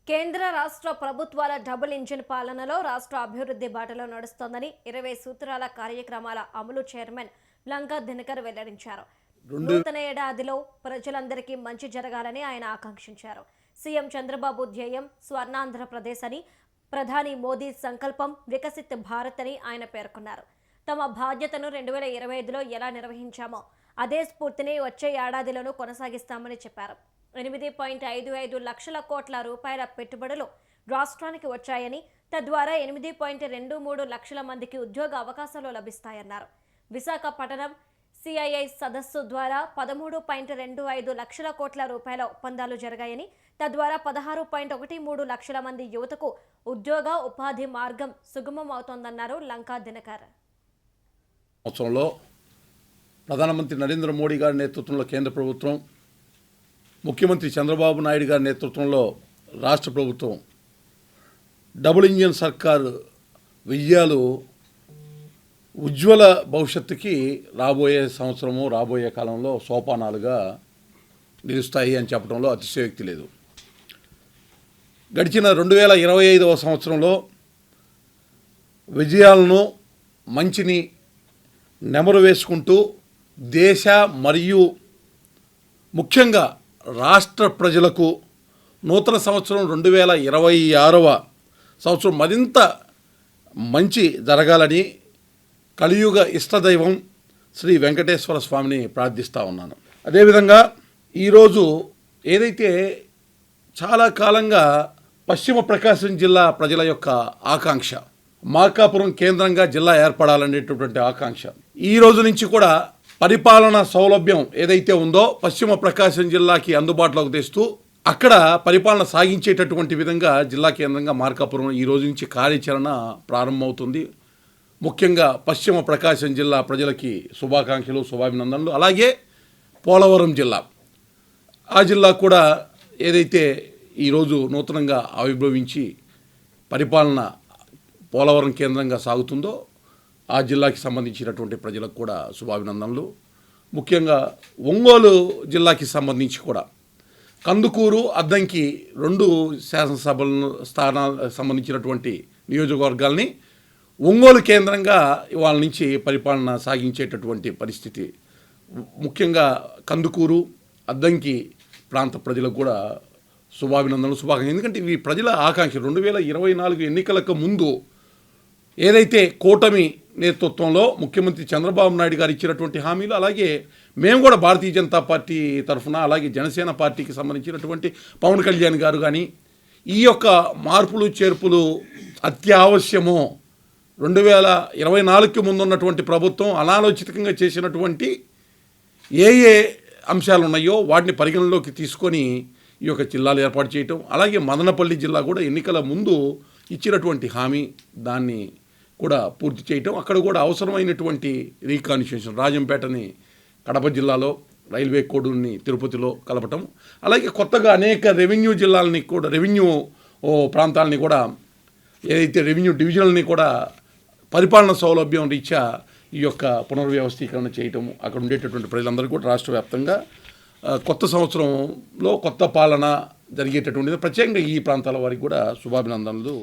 కేంద్ర రాష్ట్ర ప్రభుత్వాల డబుల్ ఇంజిన్ పాలనలో రాష్ట్ర అభివృద్ధి బాటలో నడుస్తోందని 20 సూత్రాల కార్యక్రమాల అమలు చైర్మన్ లంకా దినకర్ వెల్లడించారు. నూతన ఏడాదిలో ప్రజలందరికీ మంచి జరగాలని ఆయన ఆకాంక్షించారు. సీఎం చంద్రబాబు ధ్యేయం స్వర్ణాంధ్రప్రదేశ్ అని, ప్రధాని మోదీ సంకల్పం వికసిత్ భారత్ అని ఆయన పేర్కొన్నారు. తమ బాధ్యతను 2025లో ఎలా నిర్వహించామో అదే స్ఫూర్తిని వచ్చే ఏడాదిలోనూ కొనసాగిస్తామని చెప్పారు. 8.55 లక్షల కోట్ల రూపాయల పెట్టుబడులు రాష్ట్రానికి వచ్చాయని, తద్వారా 8.23 లక్షల మందికి ఉద్యోగ అవకాశాలు లభిస్తాయన్నారు. విశాఖపట్నం సిఐఐ సదస్సు ద్వారా 13.25 లక్షల కోట్ల రూపాయల ఒప్పందాలు జరిగాయని, తద్వారా 16.13 లక్షల మంది యువతకు ఉద్యోగ ఉపాధి మార్గం సుగమం అవుతోందన్నారు లంకా దినకర్. సంవత్సరంలో ప్రధానమంత్రి నరేంద్ర మోడీ గారి నేతృత్వంలో కేంద్ర ప్రభుత్వం, ముఖ్యమంత్రి చంద్రబాబు నాయుడు గారి నేతృత్వంలో రాష్ట్ర ప్రభుత్వం డబుల్ ఇంజిన్ సర్కారు విజయాలు ఉజ్వల భవిష్యత్తుకి రాబోయే సంవత్సరము, రాబోయే కాలంలో సోపానాలుగా నిలుస్తాయి అని చెప్పడంలో అతిశయోక్తి లేదు. గడిచిన 2025వ సంవత్సరంలో విజయాలను, మంచిని నెమరు వేసుకుంటూ దేశ మరియు ముఖ్యంగా రాష్ట్ర ప్రజలకు నూతన సంవత్సరం 2026వ సంవత్సరం మరింత మంచి జరగాలని కలియుగ ఇష్టదైవం శ్రీ వెంకటేశ్వర స్వామిని ప్రార్థిస్తూ ఉన్నాను. అదేవిధంగా ఈరోజు ఏదైతే చాలా కాలంగా పశ్చిమ ప్రకాశం జిల్లా ప్రజల యొక్క ఆకాంక్ష, మార్కాపురం కేంద్రంగా జిల్లా ఏర్పడాలనేటటువంటి ఆకాంక్ష, ఈ రోజు నుంచి కూడా పరిపాలన సౌలభ్యం ఏదైతే ఉందో పశ్చిమ ప్రకాశం జిల్లాకి అందుబాటులోకి తెస్తూ అక్కడ పరిపాలన సాగించేటటువంటి విధంగా జిల్లా కేంద్రంగా మార్కాపురం ఈ రోజు నుంచి కార్యాచరణ ప్రారంభమవుతుంది. ముఖ్యంగా పశ్చిమ ప్రకాశం జిల్లా ప్రజలకి శుభాకాంక్షలు, శుభాభినందనలు. అలాగే పోలవరం జిల్లా, ఆ జిల్లా కూడా ఏదైతే ఈరోజు నూతనంగా ఆవిర్భవించి పరిపాలన పోలవరం కేంద్రంగా సాగుతుందో ఆ జిల్లాకి సంబంధించినటువంటి ప్రజలకు కూడా శుభాభినందనలు. ముఖ్యంగా ఒంగోలు జిల్లాకి సంబంధించి కూడా కందుకూరు, అద్దంకి 2 శాసనసభల స్థానాలకు సంబంధించినటువంటి నియోజకవర్గాల్ని ఒంగోలు కేంద్రంగా ఇవాళ నుంచి పరిపాలన సాగించేటటువంటి పరిస్థితి. ముఖ్యంగా కందుకూరు, అద్దంకి ప్రాంత ప్రజలకు కూడా శుభాభినందనలు, శుభాకాంక్షలు. ఎందుకంటే ఇవి ప్రజల ఆకాంక్ష. 2024 ఎన్నికలకు ముందు ఏదైతే కూటమి నేతృత్వంలో ముఖ్యమంత్రి చంద్రబాబు నాయుడు గారు ఇచ్చినటువంటి హామీలు, అలాగే మేము కూడా భారతీయ జనతా పార్టీ తరఫున, అలాగే జనసేన పార్టీకి సంబంధించినటువంటి పవన్ కళ్యాణ్ గారు కానీ ఈ యొక్క మార్పులు చేర్పులు అత్యావశ్యము. 2024కి ముందున్నటువంటి ప్రభుత్వం అనాలోచితంగా చేసినటువంటి ఏ అంశాలు ఉన్నాయో వాటిని పరిగణలోకి తీసుకొని ఈ యొక్క జిల్లాలు ఏర్పాటు చేయటం, అలాగే మదనపల్లి జిల్లా కూడా ఎన్నికల ముందు ఇచ్చినటువంటి హామీ దాన్ని కూడా పూర్తి చేయటం, అక్కడ కూడా అవసరమైనటువంటి రీకాన్స్టిట్యూషన్ రాజంపేటని కడప జిల్లాలో, రైల్వే కోడుని తిరుపతిలో కలపటం, అలాగే కొత్తగా అనేక రెవెన్యూ జిల్లాలని కూడా, రెవెన్యూ ప్రాంతాలని కూడా, ఏదైతే రెవెన్యూ డివిజన్లని కూడా పరిపాలన సౌలభ్యం రీత్యా ఈ యొక్క పునర్వ్యవస్థీకరణ చేయటము, అక్కడ ఉండేటటువంటి ప్రజలందరూ కూడా రాష్ట్ర వ్యాప్తంగా కొత్త సంవత్సరంలో కొత్త పాలన జరిగేటటువంటిది. ప్రత్యేకంగా ఈ ప్రాంతాల వారికి కూడా శుభాభినందనలు.